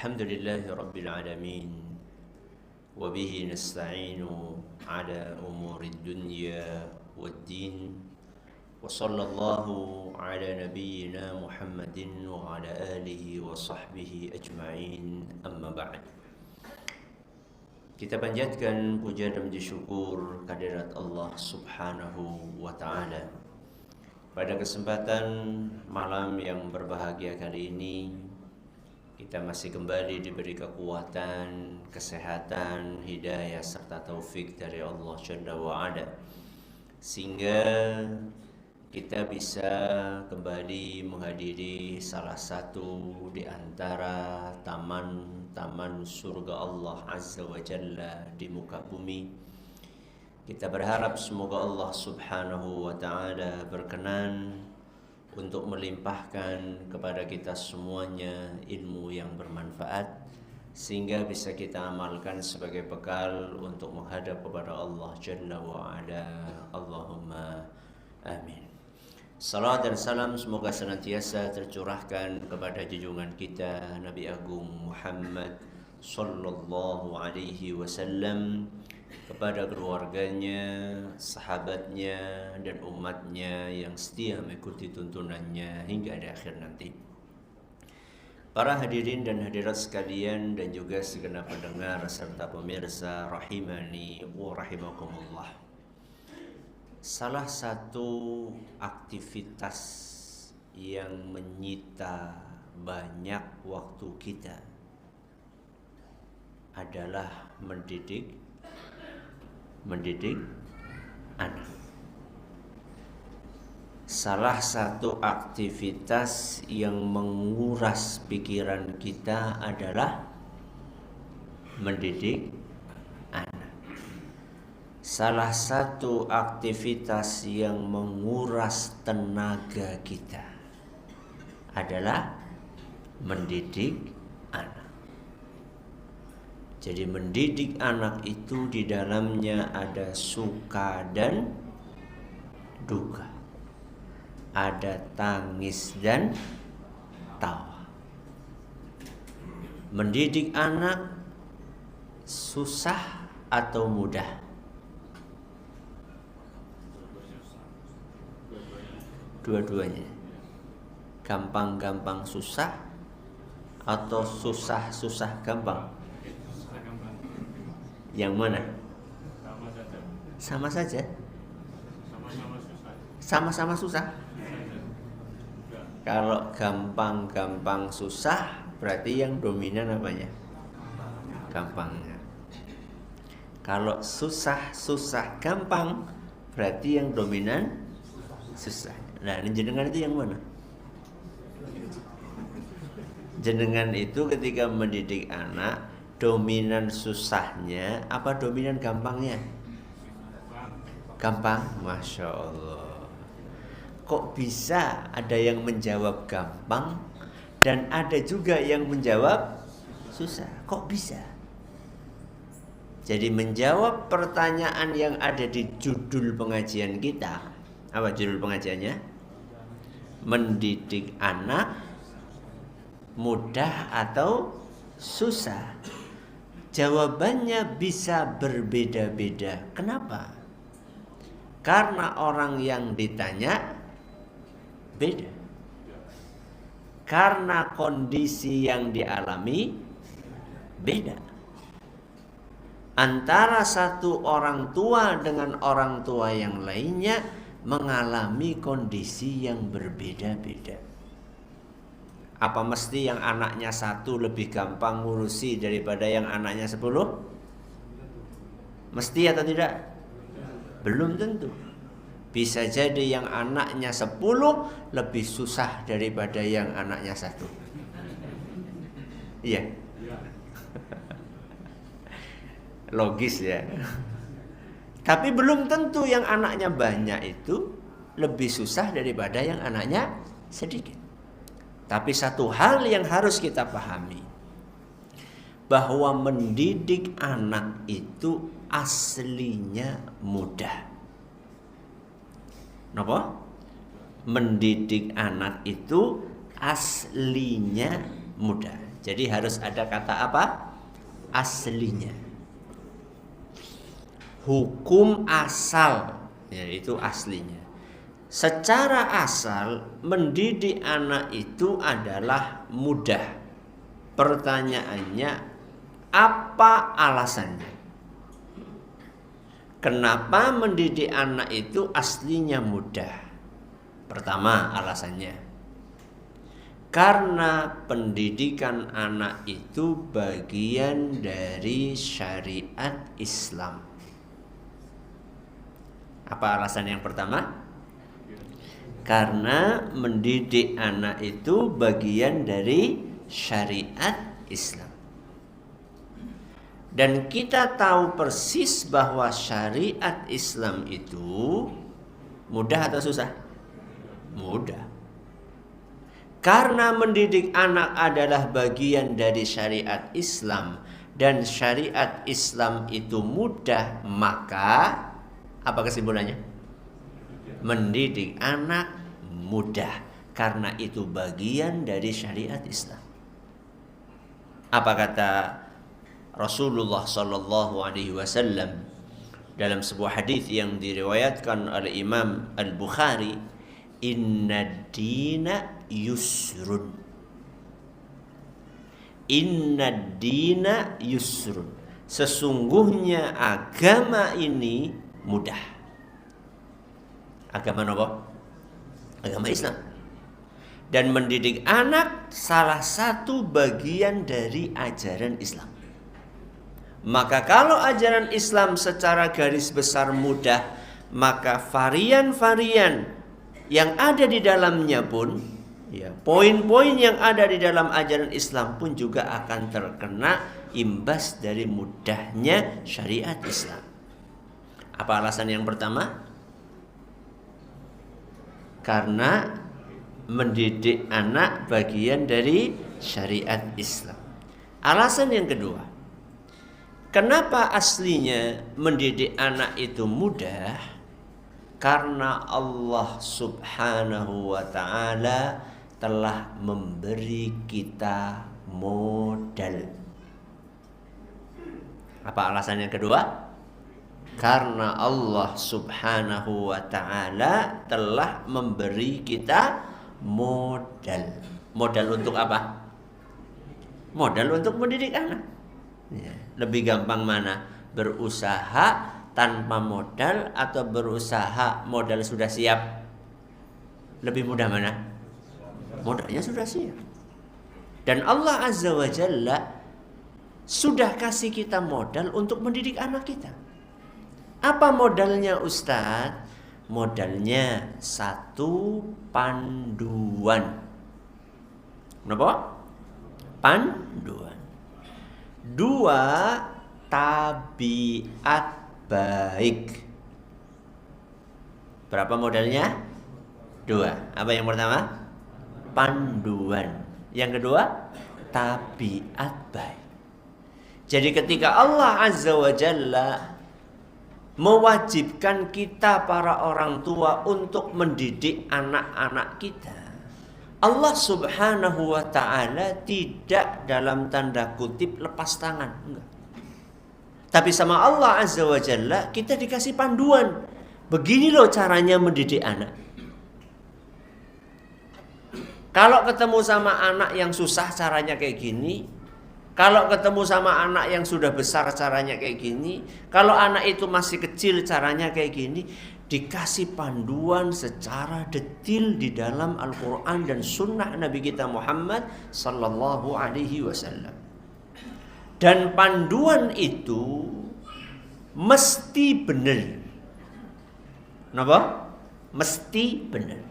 الحمد لله رب العالمين وبه نستعين على أمور الدنيا والدين وصلى الله على نبينا محمد وعلى آله وصحبه أجمعين أما بعد. Kita panjatkan puja dan puji syukur kehadirat Allah Subhanahu wa Ta'ala. Pada kesempatan malam yang berbahagia kali ini, kita masih kembali diberi kekuatan, kesehatan, hidayah serta taufik dari Allah Jalla wa Ala, sehingga kita bisa kembali menghadiri salah satu di antara taman-taman surga Allah Azza wa Jalla di muka bumi. Kita berharap semoga Allah Subhanahu wa Ta'ala berkenan untuk melimpahkan kepada kita semuanya ilmu yang bermanfaat, sehingga bisa kita amalkan sebagai bekal untuk menghadap kepada Allah Jalla wa Ala. Allahumma amin. Salam dan salam semoga senantiasa tercurahkan kepada junjungan kita Nabi Agung Muhammad sallallahu alaihi wasallam, kepada keluarganya, sahabatnya, dan umatnya yang setia mengikuti tuntunannya hingga di akhir nanti. Para hadirin dan hadirat sekalian, dan juga segenap pendengar serta pemirsa rahimani wa rahimakumullah. Salah satu aktivitas yang menyita banyak waktu kita adalah mendidik anak. Salah satu aktivitas yang menguras pikiran kita adalah mendidik anak. Salah satu aktivitas yang menguras tenaga kita adalah mendidik anak. Jadi mendidik anak itu di dalamnya ada suka dan duka, ada tangis dan tawa. Mendidik anak susah atau mudah? Dua-duanya. Gampang-gampang susah atau susah-susah gampang? Yang mana? Sama saja. Sama-sama susah. Kalau gampang-gampang susah, berarti yang dominan apanya? Gampangnya. Kalau susah-susah gampang, berarti yang dominan susah. Nah, jenengan itu yang mana? Jenengan itu ketika mendidik anak, dominan susahnya apa dominan gampangnya? Gampang, Masya Allah. Kok bisa ada yang menjawab gampang dan ada juga yang menjawab susah? Kok bisa? Jadi menjawab pertanyaan yang ada di judul pengajian kita. Apa judul pengajiannya? Mendidik anak mudah atau susah? Jawabannya bisa berbeda-beda. Kenapa? Karena orang yang ditanya beda. Karena kondisi yang dialami beda. Antara satu orang tua dengan orang tua yang lainnya mengalami kondisi yang berbeda-beda. Apa mesti yang anaknya satu lebih gampang ngurusi daripada yang anaknya 10? Mesti atau tidak? Belum tentu. Bisa jadi yang anaknya 10 lebih susah daripada yang anaknya 1. Iya. Logis ya. Tapi belum tentu yang anaknya banyak itu lebih susah daripada yang anaknya sedikit. Tapi satu hal yang harus kita pahami, bahwa mendidik anak itu aslinya mudah. Kenapa? Mendidik anak itu aslinya mudah. Jadi harus ada kata apa? Aslinya. Hukum asal, yaitu aslinya. Secara asal mendidik anak itu adalah mudah. Pertanyaannya, apa alasannya? Kenapa mendidik anak itu aslinya mudah? Pertama alasannya, karena pendidikan anak itu bagian dari syariat Islam. Apa alasan yang pertama? Karena mendidik anak itu bagian dari syariat Islam. Dan kita tahu persis bahwa syariat Islam itu mudah atau susah? Mudah. Karena mendidik anak adalah bagian dari syariat Islam dan syariat Islam itu mudah, maka apa kesimpulannya? Mendidik anak mudah karena itu bagian dari syariat Islam. Apa kata Rasulullah sallallahu alaihi wasallam dalam sebuah hadis yang diriwayatkan oleh Imam Al-Bukhari, "Inna dina yusrun." Inna dina yusrun. Sesungguhnya agama ini mudah. Agama apa? Agama Islam. Dan mendidik anak salah satu bagian dari ajaran Islam. Maka kalau ajaran Islam secara garis besar mudah, maka varian-varian yang ada di dalamnya pun, poin-poin yang ada di dalam ajaran Islam pun juga akan terkena imbas dari mudahnya syariat Islam. Apa alasan yang pertama? Karena mendidik anak bagian dari syariat Islam. Alasan yang kedua, kenapa aslinya mendidik anak itu mudah? Karena Allah subhanahu wa ta'ala telah memberi kita modal. Apa alasan yang kedua? Karena Allah subhanahu wa ta'ala telah memberi kita modal. Modal untuk apa? Modal untuk mendidik anak. Lebih gampang mana? Berusaha tanpa modal atau berusaha modal sudah siap? Lebih mudah mana? Modalnya sudah siap. Dan Allah azza wa jalla sudah kasih kita modal untuk mendidik anak kita. Apa modalnya Ustadz? Modalnya satu, panduan. Kenapa? Panduan. Dua, tabiat baik. Berapa modalnya? Dua. Apa yang pertama? Panduan. Yang kedua, tabiat baik. Jadi ketika Allah azza wa jalla mewajibkan kita para orang tua untuk mendidik anak-anak kita, Allah subhanahu wa ta'ala tidak dalam tanda kutip lepas tangan. Enggak. Tapi sama Allah azza wa jalla kita dikasih panduan. Begini loh caranya mendidik anak. Kalau ketemu sama anak yang susah caranya kayak gini. Kalau ketemu sama anak yang sudah besar caranya kayak gini. Kalau anak itu masih kecil caranya kayak gini. Dikasih panduan secara detil di dalam Al-Quran dan Sunnah Nabi kita Muhammad sallallahu alaihi wasallam. Dan panduan itu mesti benar. Kenapa? Mesti benar.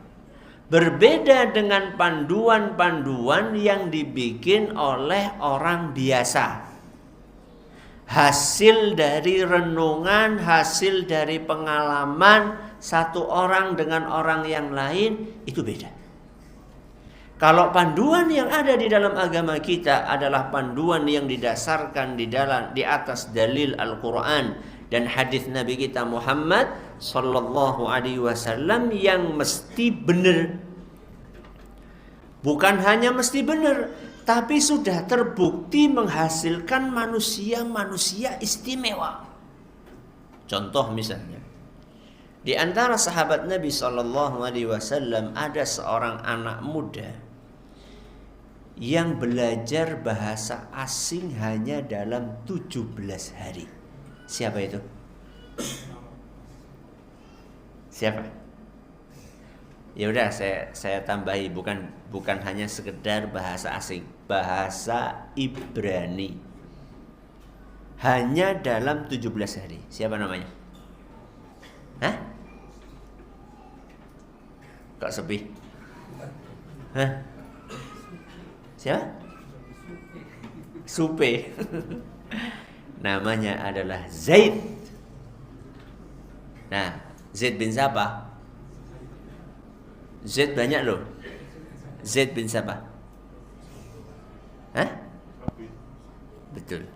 Berbeda dengan panduan-panduan yang dibikin oleh orang biasa. Hasil dari renungan, hasil dari pengalaman satu orang dengan orang yang lain itu beda. Kalau panduan yang ada di dalam agama kita adalah panduan yang didasarkan di atas dalil Al-Quran dan hadis Nabi kita Muhammad sallallahu alaihi wasallam yang mesti benar. Bukan hanya mesti benar, tapi sudah terbukti menghasilkan manusia-manusia istimewa. Contoh misalnya, di antara sahabat Nabi SAW ada seorang anak muda yang belajar bahasa asing hanya dalam 17 hari. Siapa itu? Siapa? Ya udah saya tambahi, bukan hanya sekedar bahasa asing, bahasa Ibrani. Hanya dalam 17 hari. Siapa namanya? Hah? Kok sepi? Hah? Siapa? Supe. Namanya adalah Zaid. Nah, Zaid bin siapa? Zaid banyak loh. Zaid bin siapa? Hah? Betul.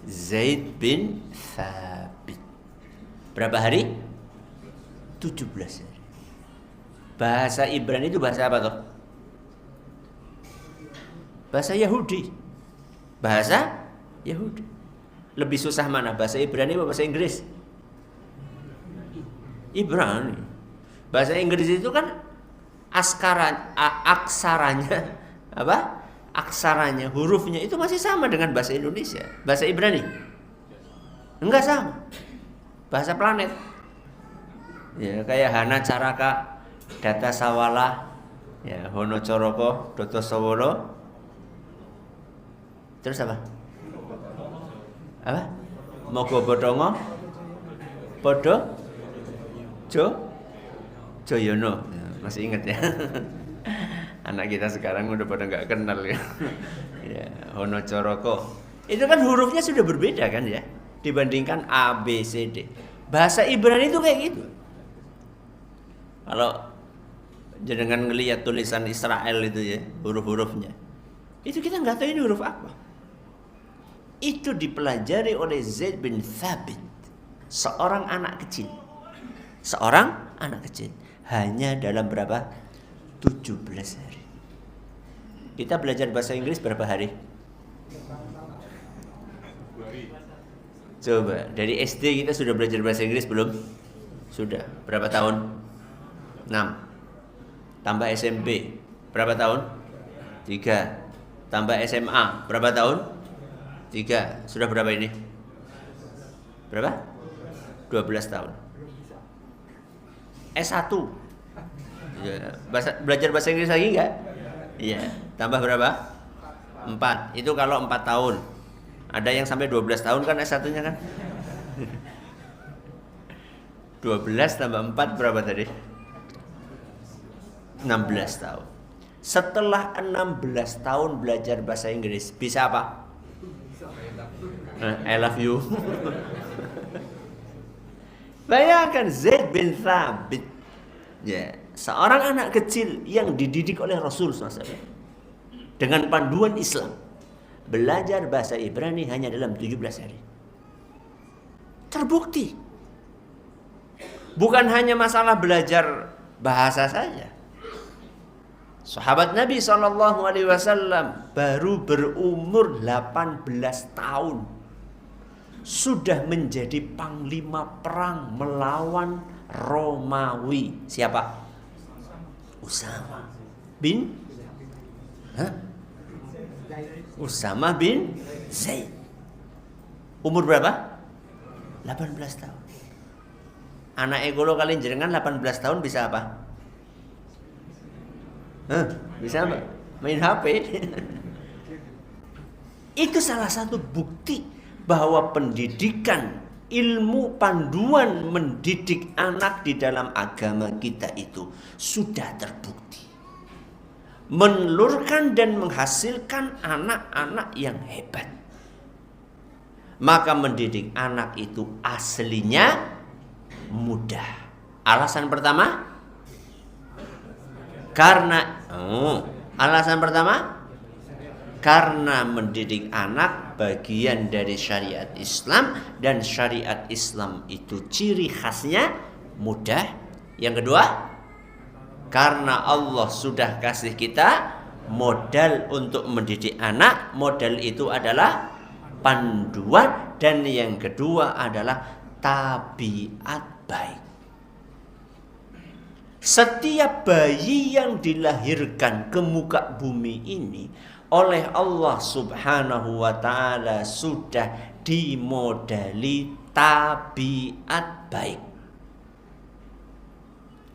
Zaid bin Thabit. Berapa hari? 17 hari. Bahasa Ibrani itu bahasa apa toh? Bahasa Yahudi. Bahasa Yahudi. Lebih susah mana? Bahasa Ibrani atau bahasa Inggris? Ibrani. Bahasa Inggris itu kan aksaranya apa? Aksaranya, hurufnya itu masih sama dengan bahasa Indonesia. Bahasa Ibrani enggak sama. Bahasa planet. Ya, kayak Hana Caraka, Data Sawala, ya, Hono Coroko, Doto Sawolo. Terus apa? Apa? Mogo Bodongo, Podo, Joyono. Masih ingat ya? Anak kita sekarang udah pada nggak kenal ya. Ya, Hono Coroko. Itu kan hurufnya sudah berbeda kan ya, dibandingkan A, B, C, D. Bahasa Ibrani itu kayak gitu. Kalau jenengan ngelihat tulisan Israel itu ya, huruf-hurufnya, itu kita nggak tahu ini huruf apa. Itu dipelajari oleh Zaid bin Thabit, seorang anak kecil. Seorang anak kecil. Hanya dalam berapa? 17 hari. Kita belajar bahasa Inggris berapa hari? Coba, dari SD kita sudah belajar bahasa Inggris belum? Sudah. Berapa tahun? 6. Tambah SMP, berapa tahun? 3. Tambah SMA, berapa tahun? 3. Sudah berapa ini? Berapa? 12 tahun. S1. Ya, belajar bahasa Inggris lagi enggak? Iya. Tambah berapa? 4. Itu kalau 4 tahun. Ada yang sampai 12 tahun kan S1-nya kan? 12 tambah 4 berapa tadi? 16 tahun. Setelah 16 tahun belajar bahasa Inggris, bisa apa? I love you. Bayangkan Zaid bin Thabit, ya, seorang anak kecil yang dididik oleh Rasul SAW dengan panduan Islam, belajar bahasa Ibrani hanya dalam 17 hari. Terbukti. Bukan hanya masalah belajar bahasa saja. Sahabat Nabi SAW baru berumur 18 tahun sudah menjadi panglima perang melawan Romawi. Siapa? Usama bin Usama bin Zaid. Umur berapa? 18 tahun. Anak egolo kalian jenengan 18 tahun bisa apa? Bisa apa? Main HP. Itu salah satu bukti bahwa pendidikan, ilmu panduan mendidik anak di dalam agama kita itu sudah terbukti menelurkan dan menghasilkan anak-anak yang hebat. Maka mendidik anak itu aslinya mudah. Alasan pertama, karena mendidik anak bagian dari syariat Islam, dan syariat Islam itu ciri khasnya mudah. Yang kedua, karena Allah sudah kasih kita Modal untuk mendidik anak, modal itu adalah panduan, dan yang kedua adalah tabiat baik. Setiap bayi yang dilahirkan ke muka bumi ini oleh Allah Subhanahu wa ta'ala sudah dimodali tabiat baik.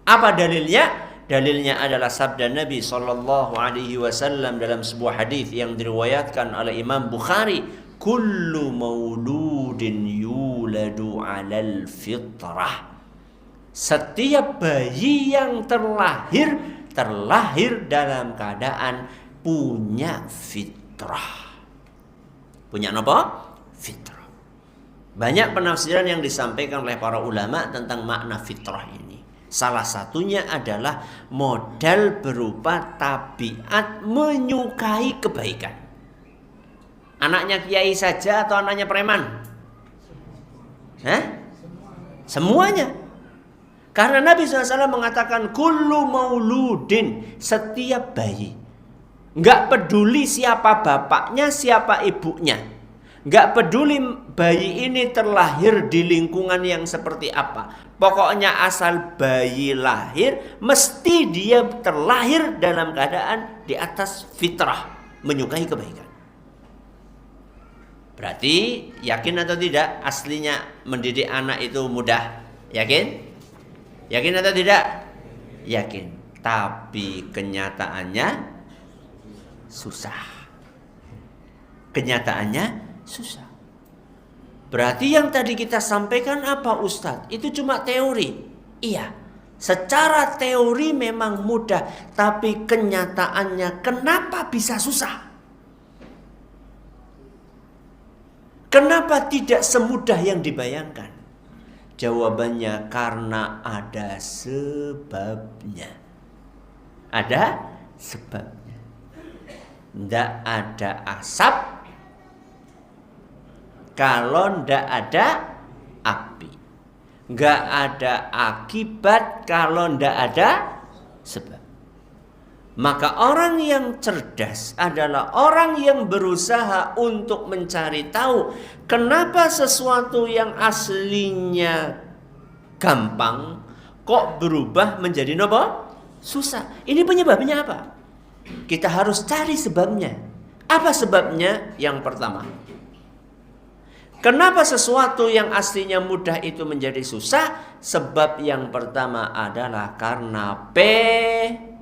Apa dalilnya? Dalilnya adalah sabda Nabi sallallahu alaihi wasallam dalam sebuah hadis yang diriwayatkan oleh Imam Bukhari, kullu mauludin yuladu 'alal fitrah. Setiap bayi yang terlahir dalam keadaan punya fitrah. Punya apa? Fitrah. Banyak penafsiran yang disampaikan oleh para ulama tentang makna fitrah ini. Salah satunya adalah modal berupa tabiat menyukai kebaikan. Anaknya kiai saja atau anaknya preman? Semuanya. Karena Nabi SAW mengatakan kullu mauludin, setiap bayi. Nggak peduli siapa bapaknya, siapa ibunya. Nggak peduli bayi ini terlahir di lingkungan yang seperti apa. Pokoknya asal bayi lahir, mesti dia terlahir dalam keadaan di atas fitrah, menyukai kebaikan. Berarti yakin atau tidak aslinya mendidik anak itu mudah? Yakin? Yakin atau tidak? Yakin. Tapi kenyataannya susah. Kenyataannya susah. Berarti yang tadi kita sampaikan apa Ustadz? Itu cuma teori. Iya. Secara teori memang mudah. Tapi kenyataannya kenapa bisa susah? Kenapa tidak semudah yang dibayangkan? Jawabannya karena ada sebabnya. Ada sebabnya. Tidak ada asap kalau tidak ada api. Nggak ada akibat kalau tidak ada sebab. Maka orang yang cerdas adalah orang yang berusaha untuk mencari tahu kenapa sesuatu yang aslinya gampang kok berubah menjadi apa? Susah. Ini penyebabnya apa? Kita harus cari sebabnya. Apa sebabnya? Yang pertama, kenapa sesuatu yang aslinya mudah itu menjadi susah? Sebab yang pertama adalah karena pesimis.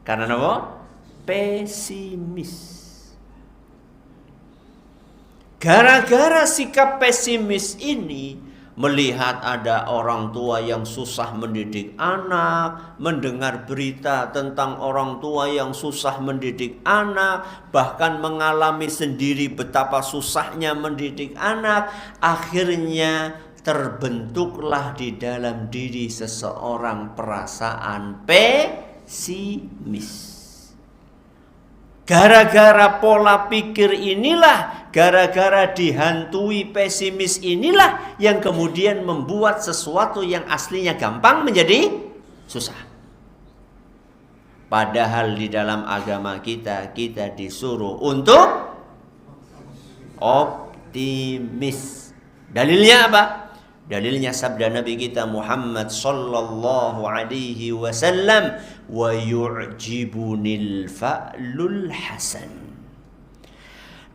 Karena apa? Pesimis. Gara-gara sikap pesimis ini, melihat ada orang tua yang susah mendidik anak, mendengar berita tentang orang tua yang susah mendidik anak, bahkan mengalami sendiri betapa susahnya mendidik anak, akhirnya terbentuklah di dalam diri seseorang perasaan pesimis. Gara-gara pola pikir inilah, gara-gara dihantui pesimis inilah yang kemudian membuat sesuatu yang aslinya gampang menjadi susah. Padahal di dalam agama kita disuruh untuk optimis. Dalilnya apa? Dalilnya sabda Nabi kita Muhammad sallallahu alaihi wasallam, wa yu'jibunil fa'lul hasan.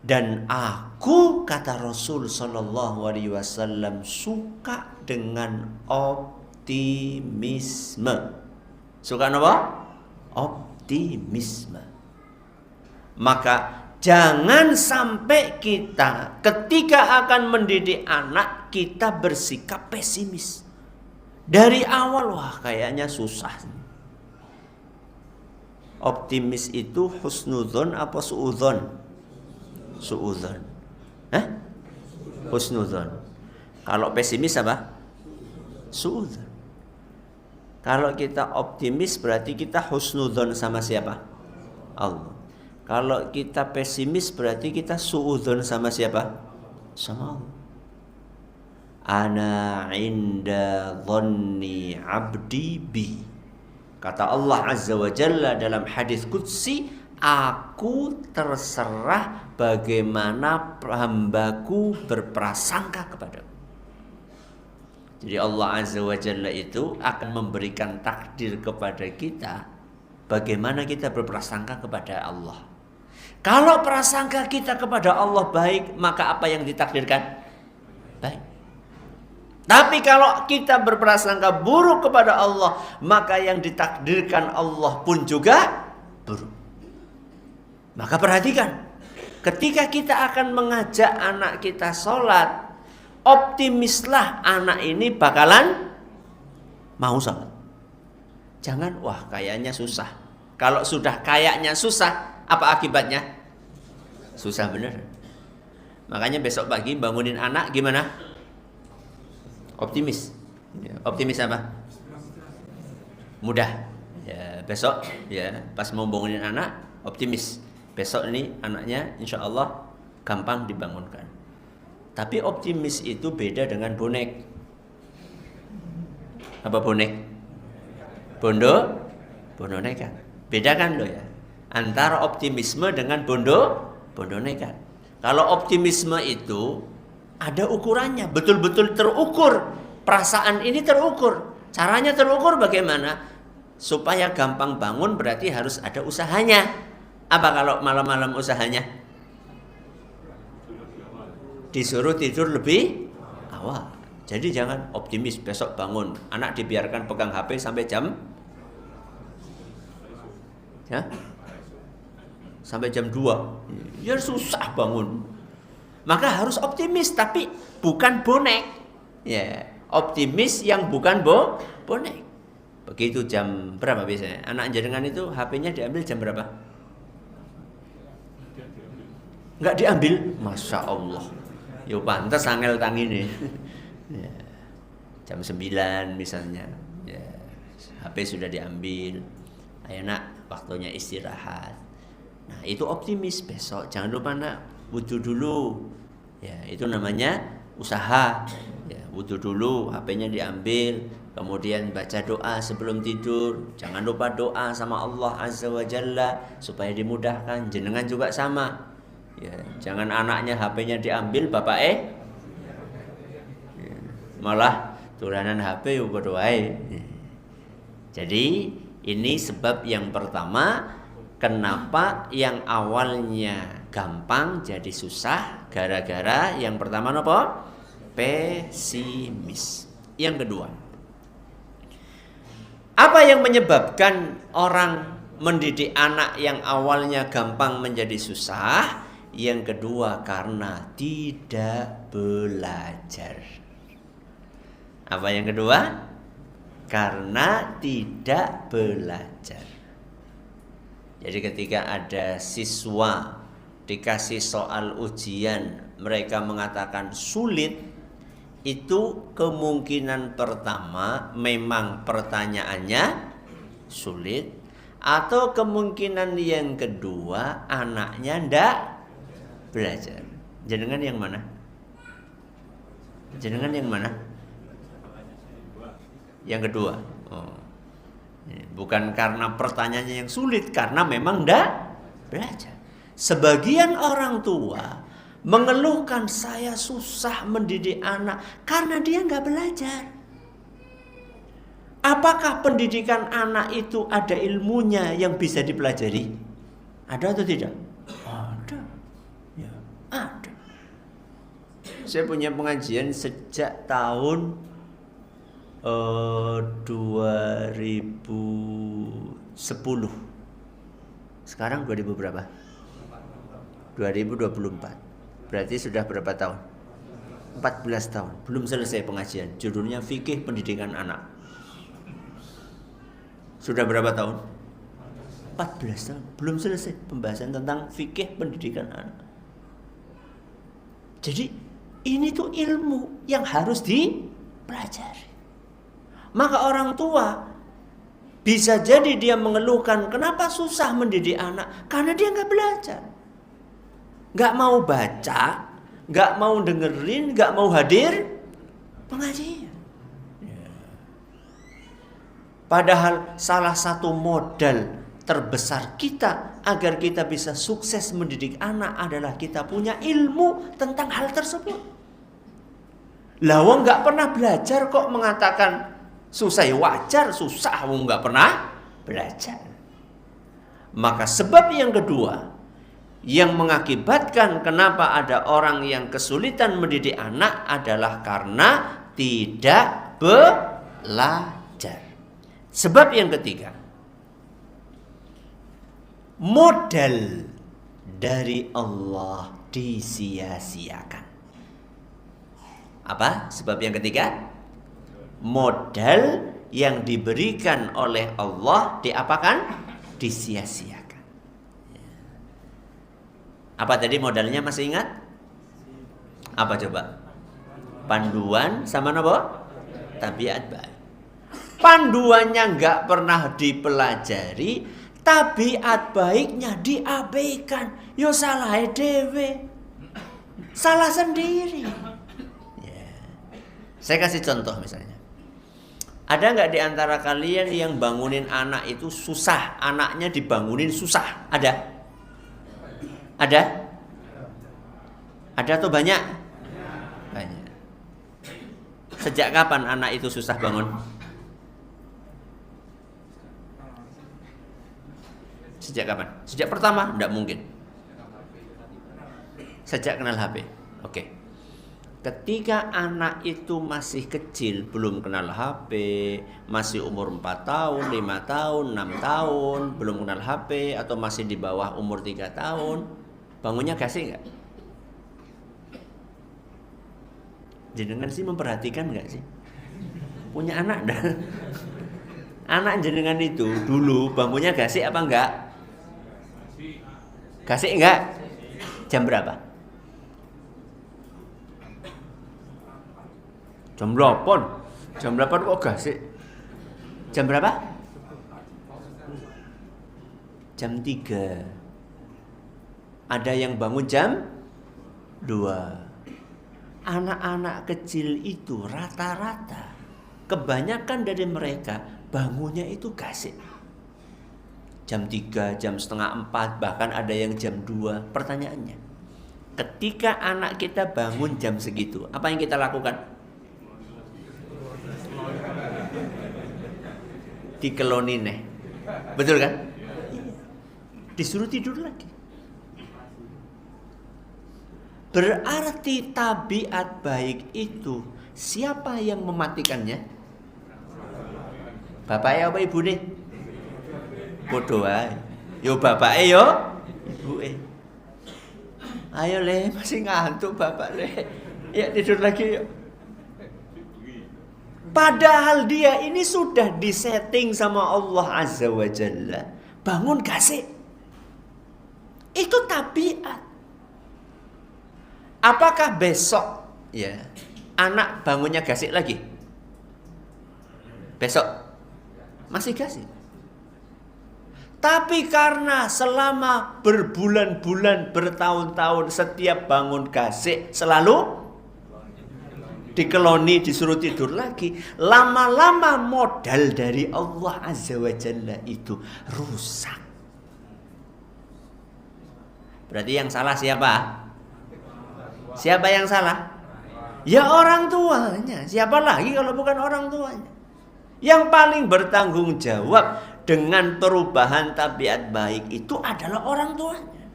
Dan aku, kata Rasul sallallahu alaihi wasallam, suka dengan optimisme. Suka apa? Optimisme. Maka jangan sampai kita ketika akan mendidik anak kita bersikap pesimis. Dari awal, wah kayaknya susah. Optimis itu husnudzon apa suudzon? Suudzon. Husnudzon. Kalau pesimis apa? Suudzon. Kalau kita optimis berarti kita husnudzon sama siapa? Allah. Kalau kita pesimis berarti kita suudzon sama siapa? Sama Allah. Ana inda dhanni abdi bi. Kata Allah Azza wa Jalla dalam hadis qudsi, aku terserah bagaimana hambaku berprasangka kepadaku. Jadi Allah Azza wa Jalla itu akan memberikan takdir kepada kita bagaimana kita berprasangka kepada Allah. Kalau prasangka kita kepada Allah baik, maka apa yang ditakdirkan? Baik. Tapi kalau kita berprasangka buruk kepada Allah, maka yang ditakdirkan Allah pun juga buruk. Maka perhatikan, ketika kita akan mengajak anak kita sholat, optimislah anak ini bakalan mau sholat. Jangan, wah kayaknya susah. Kalau sudah kayaknya susah, apa akibatnya? Susah bener. Makanya besok pagi bangunin anak gimana? Optimis. Optimis apa? Mudah. Ya, besok ya pas mau bangunin anak optimis. Besok ini anaknya insya Allah gampang dibangunkan. Tapi optimis itu beda dengan bonek. Apa bonek? Bondo nekat. Beda kan lo ya? Antara optimisme dengan bondo nekat. Kalau optimisme itu ada ukurannya, betul-betul terukur. Perasaan ini terukur. Caranya terukur bagaimana? Supaya gampang bangun berarti harus ada usahanya. Apa kalau malam-malam usahanya? Disuruh tidur lebih awal. Jadi jangan optimis besok bangun, anak dibiarkan pegang HP sampai jam sampai jam 2. Ya susah bangun. Maka harus optimis tapi bukan bonek. Ya, optimis yang bukan bonek. Begitu jam berapa biasanya? Anak jenengan itu HP-nya diambil jam berapa? Enggak diambil? Masya Allah. Ya pantas angel tangi nih. Ya, jam 9 misalnya. Ya, HP sudah diambil. Ayo nak, waktunya istirahat. Nah, itu optimis. Besok jangan lupa nak, wudu dulu. Ya, itu namanya usaha. Ya, wudu dulu, HP-nya diambil, kemudian baca doa sebelum tidur. Jangan lupa doa sama Allah Azza wa Jalla supaya dimudahkan. Jenengan juga sama. Ya, jangan anaknya HP-nya diambil, bapak ya, malah turanan HP yo padha wae. Jadi ini sebab yang pertama kenapa yang awalnya gampang jadi susah, gara-gara yang pertama apa? Pesimis. Yang kedua, apa yang menyebabkan orang mendidik anak yang awalnya gampang menjadi susah? Yang kedua, karena tidak belajar. Apa yang kedua? Karena tidak belajar. Jadi ketika ada siswa dikasih soal ujian, mereka mengatakan sulit, itu kemungkinan pertama memang pertanyaannya sulit, atau kemungkinan yang kedua anaknya ndak belajar. Jenengan yang mana? Jenengan yang mana? Yang kedua. Oh. Bukan karena pertanyaannya yang sulit, karena memang ndak belajar. Sebagian orang tua mengeluhkan saya susah mendidik anak karena dia nggak belajar. Apakah pendidikan anak itu ada ilmunya yang bisa dipelajari? Ada atau tidak? Ada. Ya, ada. Saya punya pengajian sejak tahun 2010. Sekarang 2000 berapa? 2024. Berarti sudah berapa tahun? 14 tahun. Belum selesai pengajian. Judulnya Fikih Pendidikan Anak. Sudah berapa tahun? 14 tahun. Belum selesai pembahasan tentang fikih pendidikan anak. Jadi ini tuh ilmu yang harus dipelajari. Maka orang tua bisa jadi dia mengeluhkan kenapa susah mendidik anak, karena dia nggak belajar, nggak mau baca, nggak mau dengerin, nggak mau hadir pengajian. Padahal salah satu modal terbesar kita agar kita bisa sukses mendidik anak adalah kita punya ilmu tentang hal tersebut. Lah wong nggak pernah belajar kok mengatakan susah, ya wajar susah, wong nggak pernah belajar. Maka sebab yang kedua yang mengakibatkan kenapa ada orang yang kesulitan mendidik anak adalah karena tidak belajar. Sebab yang ketiga, modal dari Allah disia-siakan. Apa sebab yang ketiga? Modal yang diberikan oleh Allah diapakan? Disia-siakan. Apa tadi modalnya, masih ingat? Apa coba? Panduan sama apa? Tabiat baik. Panduannya nggak pernah dipelajari, tabiat baiknya diabaikan. Yo salah dewe, salah sendiri. Ya. Saya kasih contoh misalnya. Ada nggak di antara kalian yang bangunin anak itu susah? Anaknya dibangunin susah? Ada? Ada? Ada atau banyak? Banyak. Sejak kapan anak itu susah bangun? Sejak kapan? Sejak pertama? Tidak mungkin. Sejak kenal HP. Oke. Ketika anak itu masih kecil, belum kenal HP, masih umur 4 tahun, 5 tahun, 6 tahun, belum kenal HP, atau masih di bawah umur 3 tahun, bangunnya gasik nggak? Jenengan sih memperhatikan nggak sih? Punya anak dah. Anak jenengan itu dulu bangunnya gasik apa enggak? Gasik enggak? Jam berapa? Jam 8. Jam 8 kok gasik? Jam berapa? Jam 3. Ada yang bangun jam 2. Anak-anak kecil itu rata-rata, kebanyakan dari mereka bangunnya itu gasik. Jam 3, jam setengah 4, bahkan ada yang jam 2. Pertanyaannya, ketika anak kita bangun jam segitu, apa yang kita lakukan? Dikelonin nih. Betul kan? Disuruh tidur lagi. Berarti tabiat baik itu siapa yang mematikannya? Bapaknya apa ibu nih? Bodoh ae. Yo bapaknya yo ibu. Ayo le, masih ngantuk bapak le. Ya tidur lagi yuk. Padahal dia ini sudah disetting sama Allah Azza wa Jalla. Bangun gasik. Itu tabiat. Apakah besok ya anak bangunnya gasik lagi? Besok masih gasik. Tapi karena selama berbulan-bulan, bertahun-tahun setiap bangun gasik selalu dikeloni, disuruh tidur lagi, lama-lama modal dari Allah Azza wa Jalla itu rusak. Berarti yang salah siapa? Siapa yang salah? Ya orang tuanya. Siapa lagi kalau bukan orang tuanya? Yang paling bertanggung jawab dengan perubahan tabiat baik itu adalah orang tuanya.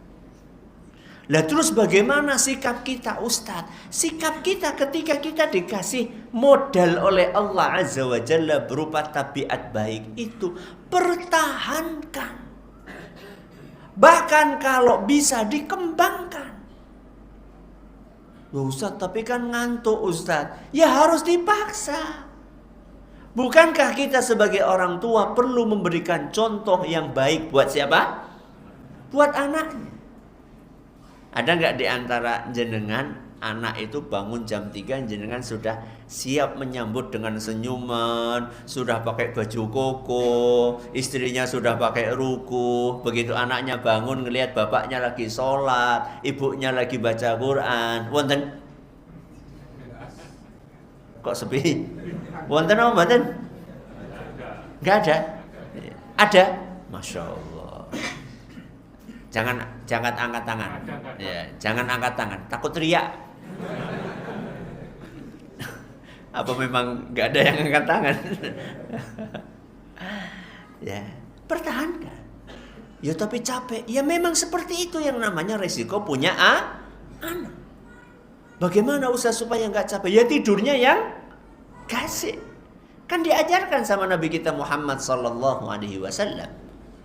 Lah terus bagaimana sikap kita, Ustadz? Sikap kita ketika kita dikasih modal oleh Allah Azza wa Jalla berupa tabiat baik itu, pertahankan. Bahkan kalau bisa dikembangkan. Loh Ustadz, tapi kan ngantuk Ustadz. Ya harus dipaksa. Bukankah kita sebagai orang tua perlu memberikan contoh yang baik buat siapa? Buat anaknya. Ada nggak di antara jenengan anak itu bangun jam 3, jenengan sudah siap menyambut dengan senyuman, sudah pakai baju koko, istrinya sudah pakai ruku, begitu anaknya bangun ngelihat bapaknya lagi sholat, ibunya lagi baca Quran, wonten? Kok sepi? Wonten apa mboten? Nggak ada. Ada? Masya Allah. Jangan angkat tangan. Ya, jangan angkat tangan. Takut riak. Apa memang nggak ada yang angkat tangan? Ya, pertahankan. Ya tapi capek. Ya memang seperti itu yang namanya resiko punya anak. Bagaimana usaha supaya nggak capek? Ya tidurnya yang kasih. Kan diajarkan sama Nabi kita Muhammad sallallahu alaihi wasallam.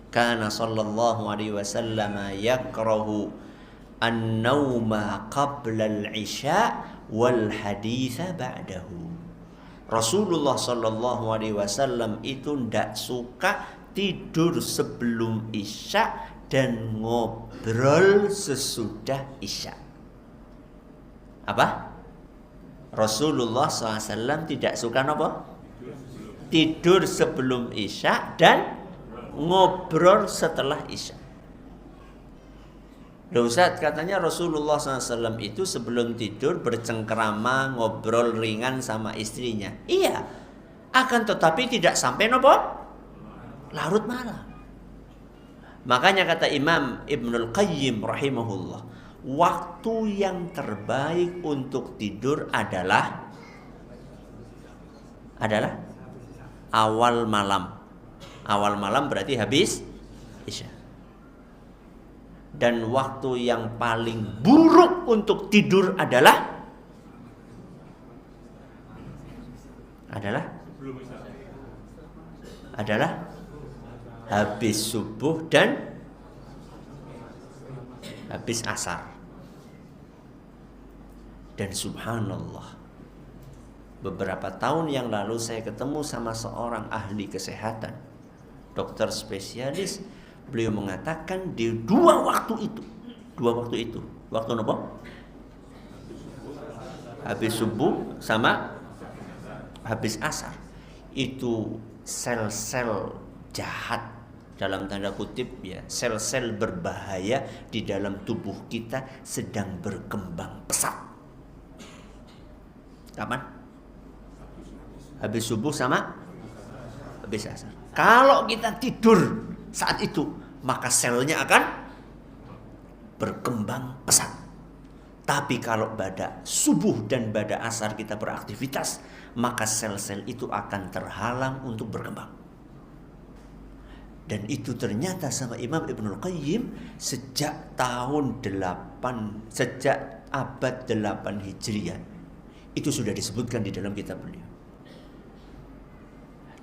Kana sallallahu alaihi wasallam yakrahu an-nauma qabla al-isya wal haditha ba'dahu. Rasulullah sallallahu alaihi wasallam itu ndak suka tidur sebelum isya dan ngobrol sesudah isya. Apa? Rasulullah SAW tidak suka apa? Tidur sebelum isya dan ngobrol setelah isya. Loh Ustaz, katanya Rasulullah SAW itu sebelum tidur bercengkerama, ngobrol ringan sama istrinya. Iya, akan tetapi tidak sampai apa? Larut malam. Makanya kata Imam Ibnul Qayyim rahimahullah, waktu yang terbaik untuk tidur adalah awal malam. Awal malam berarti habis isya. Dan waktu yang paling buruk untuk tidur adalah habis subuh dan habis asar. Dan subhanallah, beberapa tahun yang lalu saya ketemu sama seorang ahli kesehatan, dokter spesialis. Beliau mengatakan di dua waktu itu, waktu apa? Habis subuh sama habis asar, itu sel-sel jahat dalam tanda kutip ya, sel-sel berbahaya di dalam tubuh kita sedang berkembang pesat. Kapan? Habis subuh sama habis asar. Kalau kita tidur saat itu, maka selnya akan berkembang pesat. Tapi kalau pada subuh dan pada asar kita beraktivitas, maka sel-sel itu akan terhalang untuk berkembang. Dan itu ternyata sama Imam Ibnul Qayyim sejak abad 8 Hijriah. Itu sudah disebutkan di dalam kitab beliau.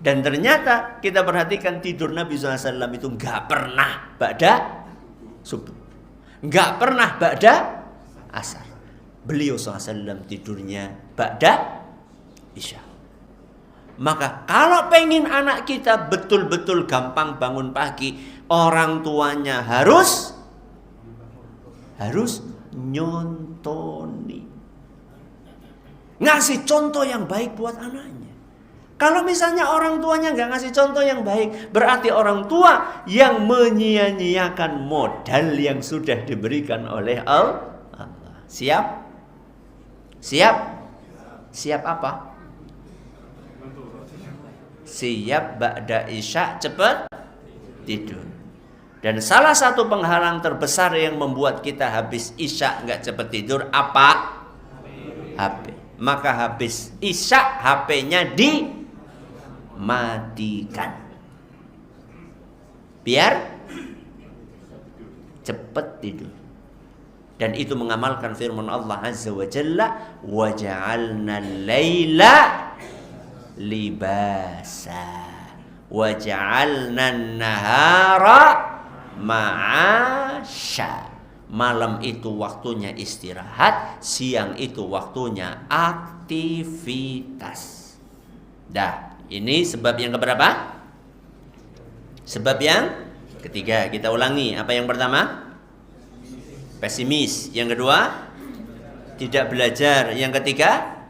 Dan ternyata kita perhatikan tidur Nabi SAW itu nggak pernah ba'da subuh, nggak pernah ba'da asar. Beliau SAW tidurnya ba'da isya. Maka kalau pengen anak kita betul-betul gampang bangun pagi, orang tuanya harus nyontoni, ngasih contoh yang baik buat anaknya. Kalau misalnya orang tuanya nggak ngasih contoh yang baik, berarti orang tua yang menyia-nyiakan modal yang sudah diberikan oleh Allah. Siap? Siap apa? Siap ba'da isya cepat tidur. Dan salah satu penghalang terbesar yang membuat kita habis isya nggak cepat tidur apa? HP. Maka habis isya HP-nya dimatikan biar cepat tidur. Dan itu mengamalkan firman Allah Azza wa Jalla, wa ja'alna al-laila libasa wa ja'alna an-nahara ma'asya. Malam itu waktunya istirahat, siang itu waktunya aktivitas. Dah, ini sebab yang keberapa? Sebab yang ketiga. Kita ulangi. Apa yang pertama? Pesimis. Yang kedua, tidak belajar. Yang ketiga,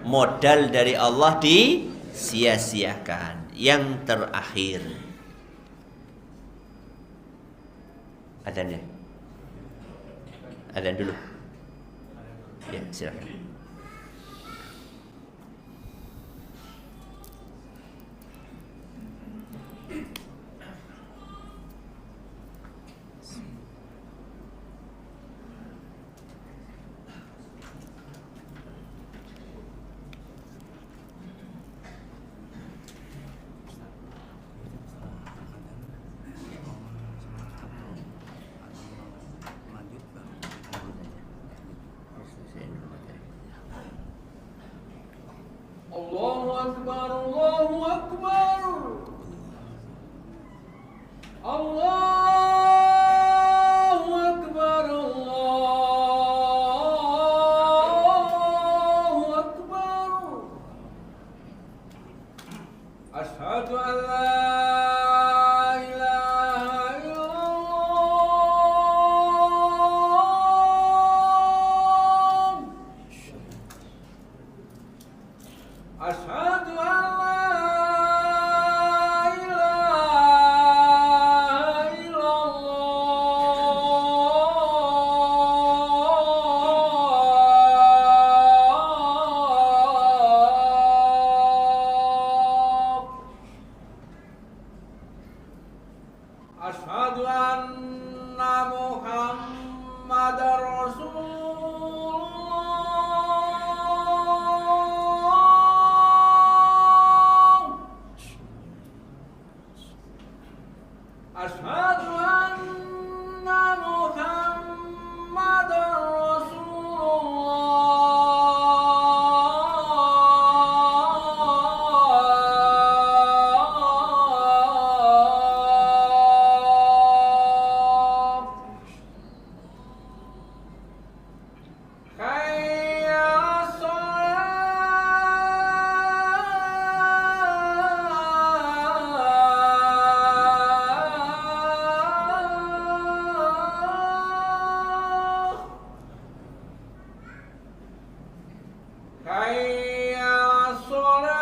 modal dari Allah disia-siakan. Yang terakhir, adzan ya? Adzan dulu. Ya, silakan. Allahu Akbar, Allahu Akbar. Allahu Akbar, Allahu Akbar. Asyhadu an la ilaha illallah. Asyhadu an Asyhadu anna Muhammadar Rasulullah. Asyhadu anna Muhammadar Rasulullah. Hayya 'alas shalah. Hayya 'alas shalah.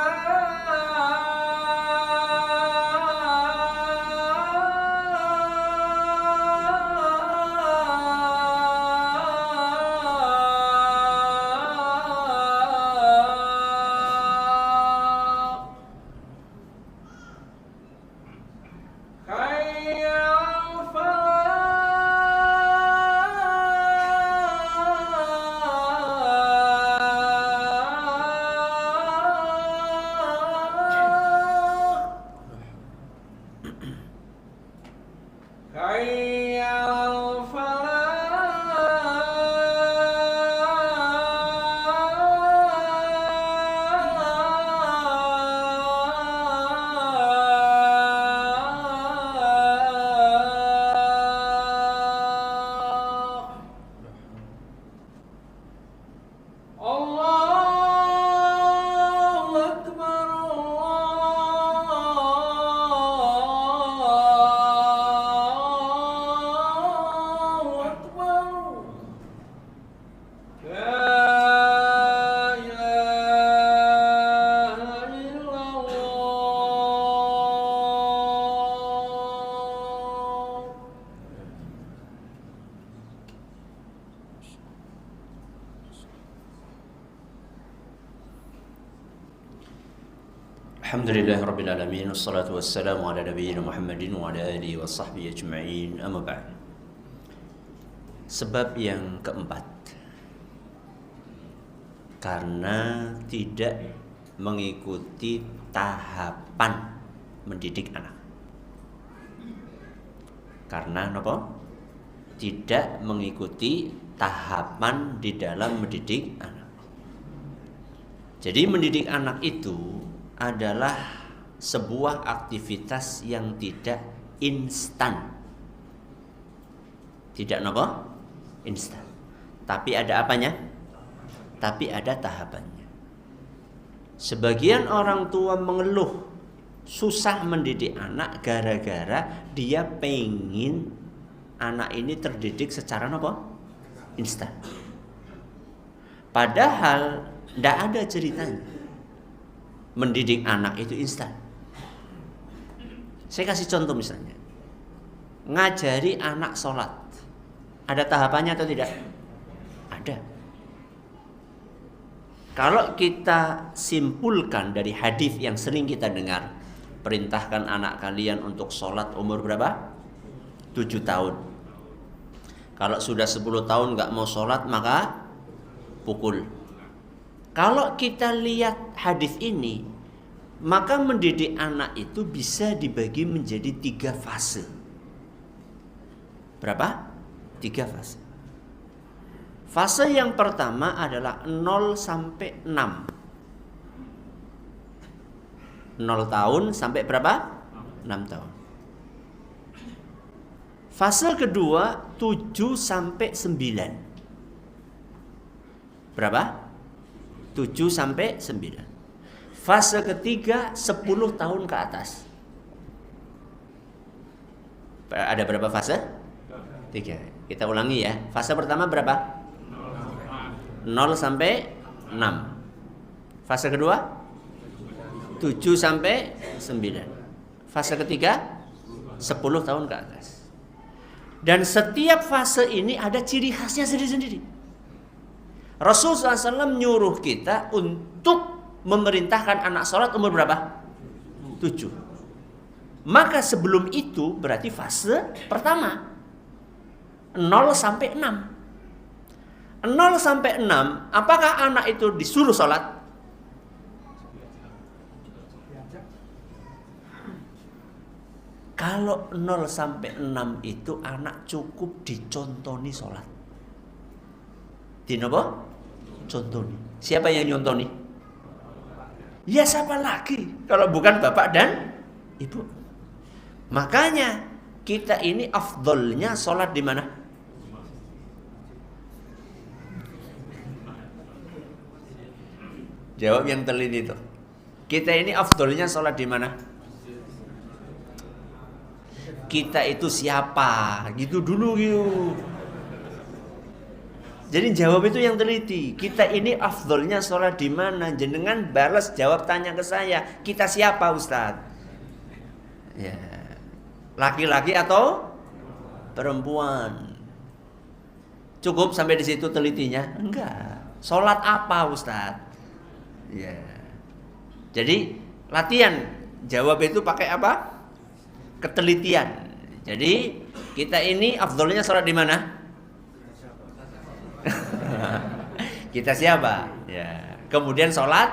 Hayya 'alal falah. Hayya 'alal falah. Allahu Akbar, Allahu Akbar. La ilaha illallah. Alhamdulillah Rabbil Alamin. Wassalatu wassalamu ala nabiyyina Muhammadin wa ala alihi wa sahbihi ajma'in. Amma ba'd. Sebab yang keempat, karena tidak mengikuti tahapan mendidik anak. Karena apa? Tidak mengikuti tahapan di dalam mendidik anak. Jadi mendidik anak itu adalah sebuah aktivitas yang tidak instan. Tidak apa? Instan. Tapi ada apanya? Tapi ada tahapannya. Sebagian orang tua mengeluh susah mendidik anak gara-gara dia pengen anak ini terdidik secara apa? Instan. Padahal tidak ada ceritanya mendidik anak itu instan. Saya kasih contoh misalnya, ngajari anak sholat, ada tahapannya atau tidak? Ada. Kalau kita simpulkan dari hadis yang sering kita dengar, perintahkan anak kalian untuk sholat umur berapa? 7 tahun. Kalau sudah 10 tahun nggak mau sholat maka pukul. Kalau kita lihat hadis ini, maka mendidik anak itu bisa dibagi menjadi 3 fase. Berapa? 3 fase. Fase yang pertama adalah 0 sampai 6. 0 tahun sampai berapa? 6 tahun. Fase kedua 7 sampai 9. Berapa? 7 sampai 9. Fase ketiga 10 tahun ke atas. Ada berapa fase? 3. Kita ulangi ya. Fase pertama berapa? 0 sampai 6. Fase kedua 7 sampai 9. Fase ketiga 10 tahun ke atas. Dan setiap fase ini ada ciri khasnya sendiri-sendiri. Rasulullah SAW nyuruh kita untuk memerintahkan anak sholat umur berapa? 7. Maka sebelum itu berarti fase pertama 0 sampai 6. 0 sampai 6, apakah anak itu disuruh sholat? Kalau 0 sampai 6 itu anak cukup dicontoni sholat. Dinopo? Contoni. Siapa yang nyontoni? Ya siapa lagi kalau bukan bapak dan ibu. Makanya kita ini afdolnya sholat di mana? Jawab yang teliti itu. Kita ini afdolnya sholat di mana? Kita itu siapa? Gitu dulu gitu. Jadi jawab itu yang teliti. Kita ini afdolnya sholat di mana? Jenengan balas jawab tanya ke saya. Kita siapa Ustadz? Ya. Laki-laki atau perempuan? Cukup sampai di situ telitinya? Enggak. Sholat apa Ustadz? Ya. Jadi latihan jawab itu pakai apa? Ketelitian. Jadi kita ini afdolnya sholat di mana? Kita siapa? Ya. Kemudian sholat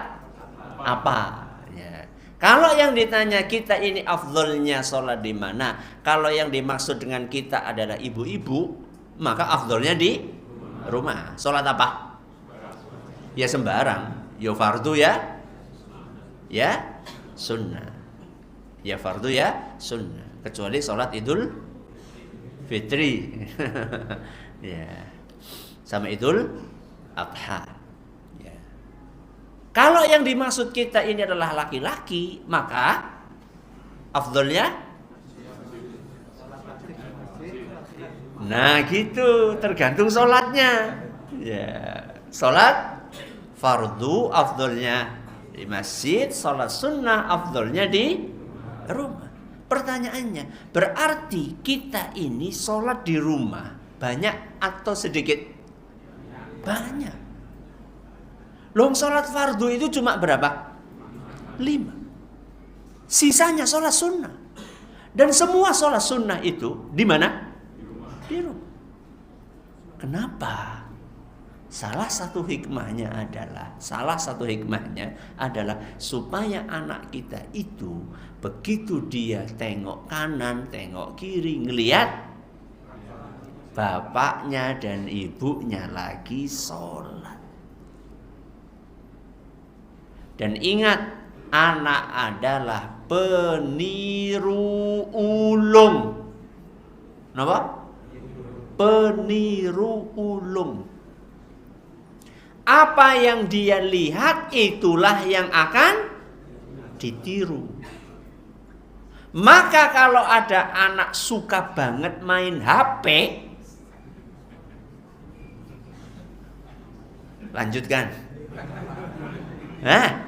apa? Ya. Kalau yang ditanya kita ini afdolnya sholat di mana? Kalau yang dimaksud dengan kita adalah ibu-ibu, maka afdolnya di rumah. Sholat apa? Ya sembarang. Ya fardu ya. Ya sunnah. Ya fardu ya sunnah. Kecuali sholat Idul Fitri. Ya. Sama Idul Adha. Ya. Kalau yang dimaksud kita ini adalah laki-laki, maka afdolnya nah gitu, tergantung sholatnya. Ya. Sholat fardu afdolnya di masjid, sholat sunnah afdolnya di rumah. Pertanyaannya, berarti kita ini sholat di rumah banyak atau sedikit? Banyak. Loh, sholat fardu itu cuma berapa? 5. Sisanya sholat sunnah. Dan semua sholat sunnah itu di mana? Di rumah. Kenapa? Salah satu hikmahnya adalah supaya anak kita itu begitu dia tengok kanan, tengok kiri, ngelihat bapaknya dan ibunya lagi sholat. Dan ingat, anak adalah peniru ulung. Kenapa? Peniru ulung. Apa yang dia lihat itulah yang akan ditiru. Maka kalau ada anak suka banget main HP, lanjutkan. Nah,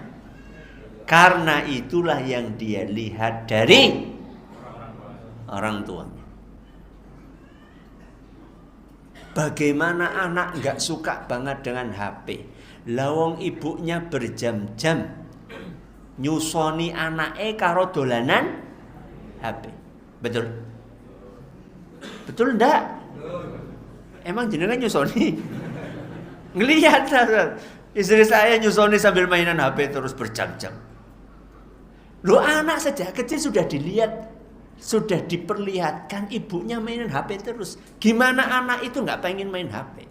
karena itulah yang dia lihat dari orang tuanya. Bagaimana anak gak suka banget dengan HP? Lawang ibunya berjam-jam nyusoni anake karo dolanan HP. Betul? Betul ndak? Emang jenengan nyusoni? Ngelihat istri saya nyusoni sambil mainan HP terus berjam-jam. Loh, anak sejak kecil sudah dilihat, sudah diperlihatkan ibunya mainin HP terus. Gimana anak itu gak pengen main HP?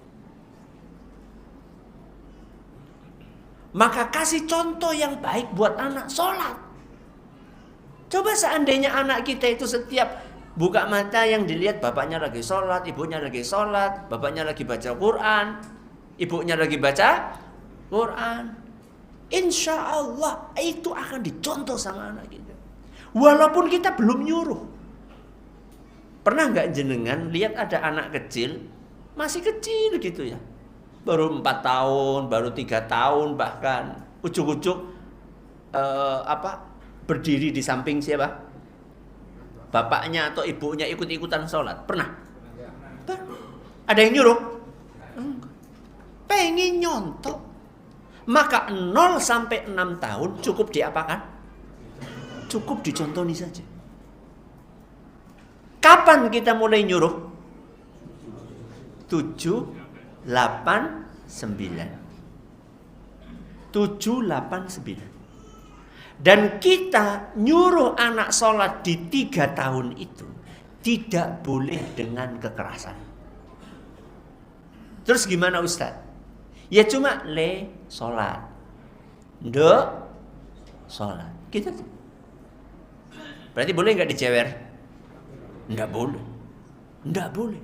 Maka kasih contoh yang baik buat anak sholat. Coba seandainya anak kita itu setiap buka mata yang dilihat bapaknya lagi sholat, ibunya lagi sholat, bapaknya lagi baca Quran, ibunya lagi baca Quran. Insya Allah itu akan dicontoh sama anak kita. Walaupun kita belum nyuruh. Pernah nggak jenengan lihat ada anak kecil, masih kecil gitu ya, baru 4 tahun, baru 3 tahun bahkan, ujuk-ujuk berdiri di samping siapa? Bapaknya atau ibunya ikut-ikutan sholat. Pernah? Ada yang nyuruh? Pengen nyontok. Maka 0 sampai 6 tahun cukup diapakan? Cukup dicontoni saja. Kapan kita mulai nyuruh? 7, 8, 9. 7, 8, 9. Dan kita nyuruh anak sholat di 3 tahun itu tidak boleh dengan kekerasan. Terus gimana Ustaz? Ya cuma sholat, sholat, gitu. Berarti boleh nggak dicewer? Nggak boleh, nggak boleh.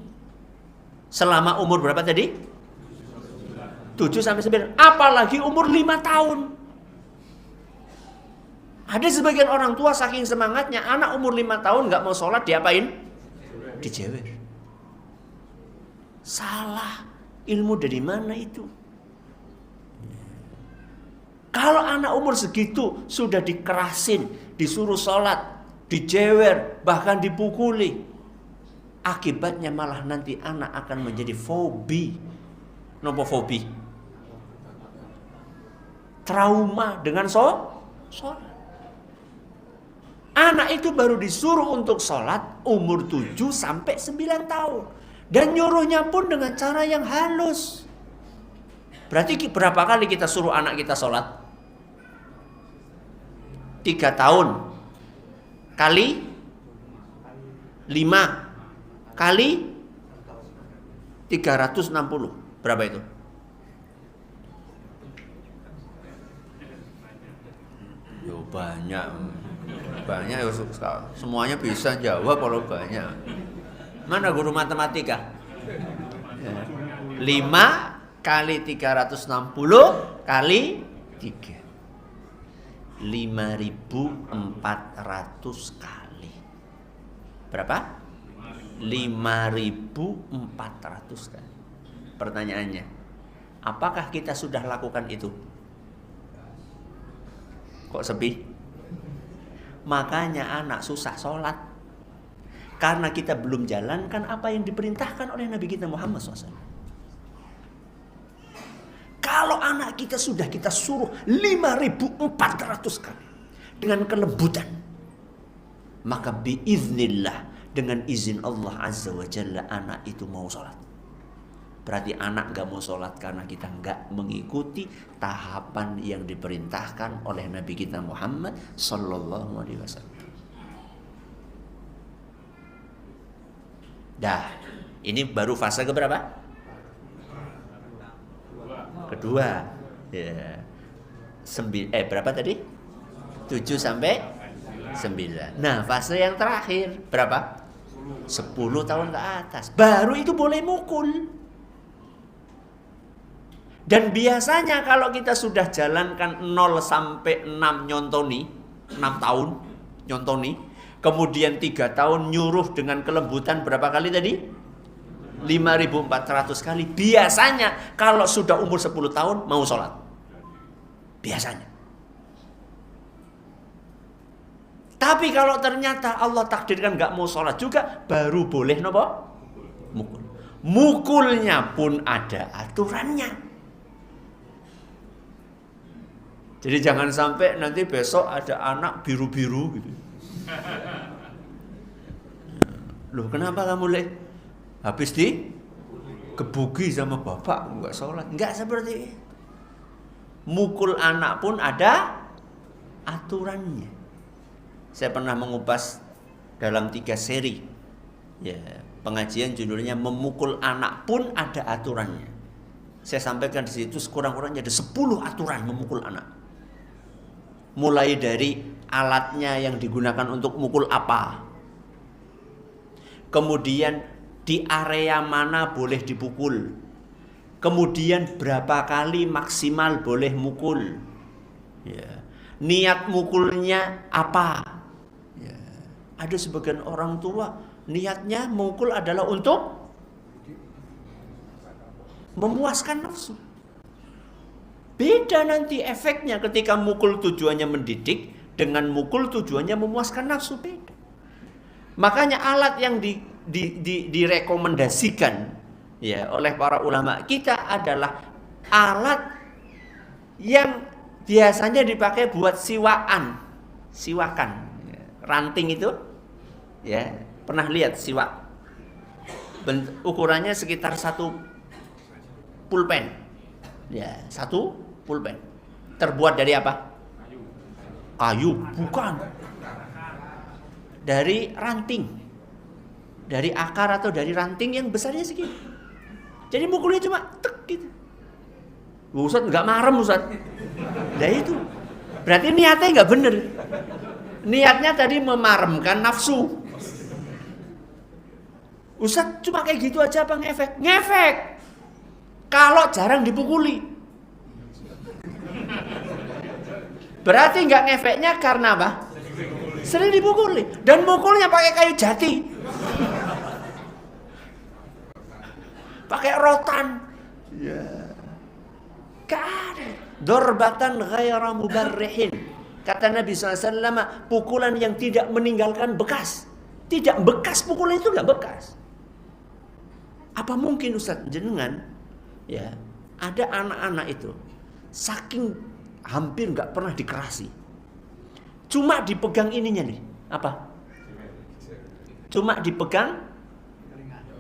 Selama umur berapa tadi? 7 sampai 9. Apalagi umur 5 tahun. Ada sebagian orang tua saking semangatnya anak umur 5 tahun nggak mau sholat diapain? Dijewer. Salah. Ilmu dari mana itu? Kalau anak umur segitu sudah dikerasin, disuruh sholat, dijewer, bahkan dipukuli, akibatnya malah nanti anak akan menjadi fobi. Nopo fobi? Trauma dengan sholat. Anak itu baru disuruh untuk sholat umur 7 sampai 9 tahun. Dan nyuruhnya pun dengan cara yang halus. Berarti berapa kali kita suruh anak kita sholat? 3 tahun. Kali 5. Kali 360. Berapa itu? Yo banyak. Banyak ya, semuanya bisa jawab kalau banyak. Mana guru matematika? 5 kali 360 kali 3. 5.400 kali. Berapa? 5.400 kali. Pertanyaannya, apakah kita sudah lakukan itu? Kok sepi? Makanya anak susah sholat. Karena kita belum jalankan apa yang diperintahkan oleh Nabi kita Muhammad SAW. Kalau anak kita sudah kita suruh 5.400 kali dengan kelembutan, maka biiznillah, dengan izin Allah Azza wa Jalla, anak itu mau sholat. Berarti anak gak mau sholat karena kita gak mengikuti tahapan yang diperintahkan oleh Nabi kita Muhammad Sallallahu Alaihi Wasallam. Dah, ini baru fase keberapa? Kedua. Ya. Berapa tadi? 7 sampai 9. Nah, fase yang terakhir berapa? 10 tahun ke atas. Baru itu boleh mukul. Dan biasanya kalau kita sudah jalankan 0 sampai 6 nyontoni, 6 tahun nyontoni, kemudian 3 tahun nyuruh dengan kelembutan berapa kali tadi? 5.400 kali. Biasanya kalau sudah umur 10 tahun mau sholat. Biasanya. Tapi kalau ternyata Allah takdirkan gak mau sholat juga, baru boleh nopo? Mukul. Mukulnya pun ada aturannya. Jadi jangan sampai nanti besok ada anak biru-biru gitu. Loh, kenapa kamu habis kebuki sama bapak enggak sholat? Enggak seperti itu. Mukul anak pun ada aturannya. Saya pernah mengupas dalam 3 seri. Ya, pengajian judulnya memukul anak pun ada aturannya. Saya sampaikan di situ sekurang-kurangnya ada 10 aturan memukul anak. Mulai dari alatnya yang digunakan untuk mukul apa. Kemudian di area mana boleh dipukul. Kemudian berapa kali maksimal boleh mukul. Ya. Niat mukulnya apa? Ya. Ada sebagian orang tua niatnya mukul adalah untuk memuaskan nafsu. Beda nanti efeknya ketika mukul tujuannya mendidik dengan mukul tujuannya memuaskan nafsu, beda. Makanya alat yang direkomendasikan ya oleh para ulama kita adalah alat yang biasanya dipakai buat siwakan, ranting itu, ya pernah lihat siwak? Ukurannya sekitar 1 pulpen, ya 1 pulpen. Terbuat dari apa? Kayu, bukan. Dari ranting, dari akar atau dari ranting yang besarnya segini. Jadi mukulnya cuma tek gitu. Ustaz nggak marem Ustaz. Nah itu berarti niatnya nggak bener. Niatnya tadi memaremkan nafsu. Ustaz cuma kayak gitu aja apa ngefek? Ngefek. Kalau jarang dipukuli. Berarti nggak ngefeknya karena apa? Sering dipukuli. Dan mukulnya pakai kayu jati. Pakai rotan. Ya. Gak ada. Dorbatan ghaira mubarrihin. Kata Nabi SAW, pukulan yang tidak meninggalkan bekas. Tidak bekas, pukulan itu gak bekas. Apa mungkin Ustaz jenengan, ya, ada anak-anak itu saking hampir gak pernah dikerasi. Cuma dipegang ininya nih, apa? Cuma dipegang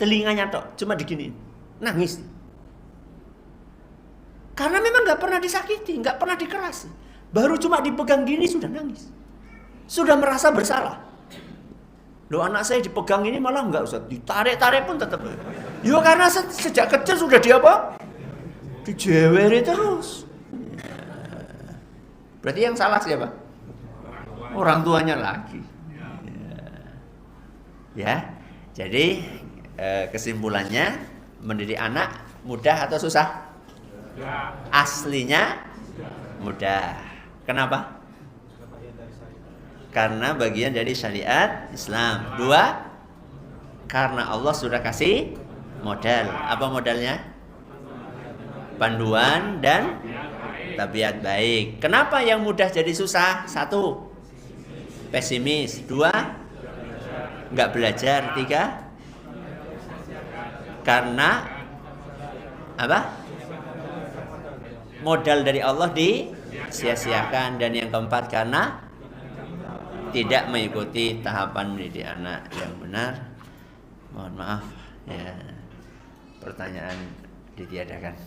telinganya tok, cuma diginiin. Nangis. Karena memang gak pernah disakiti, gak pernah dikerasi. Baru cuma dipegang gini sudah nangis. Sudah merasa bersalah. Loh anak saya dipegang ini malah enggak Ustaz. Ditarik-tarik pun tetap. Yo karena sejak kecil sudah dia apa? Dijeweri terus. Berarti yang salah siapa? Orang tuanya lagi. Ya. Jadi kesimpulannya mendidik anak mudah atau susah? Aslinya mudah. Kenapa? Karena bagian dari syariat Islam. 2, karena Allah sudah kasih modal. Apa modalnya? Panduan dan tabiat baik. Kenapa yang mudah jadi susah? 1, pesimis. 2, nggak belajar. 3, karena apa? Modal dari Allah disia-siakan. Dan yang keempat, karena tidak mengikuti tahapan mendidik anak yang benar. Mohon maaf ya, pertanyaan ditiadakan.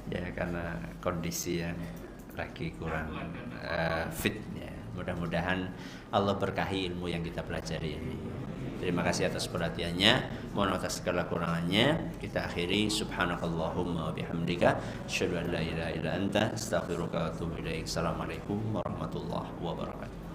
Ya karena kondisi yang lagi kurang fit ya. Mudah-mudahan Allah berkahi ilmu yang kita pelajari ini. Terima kasih atas perhatiannya. Mohon atas segala kurangannya. Kita akhiri subhanakallahumma wa bihamdika asyhadu an la ilaha illa anta astaghfiruka wa atubu ilaik. Assalamualaikum warahmatullahi wabarakatuh.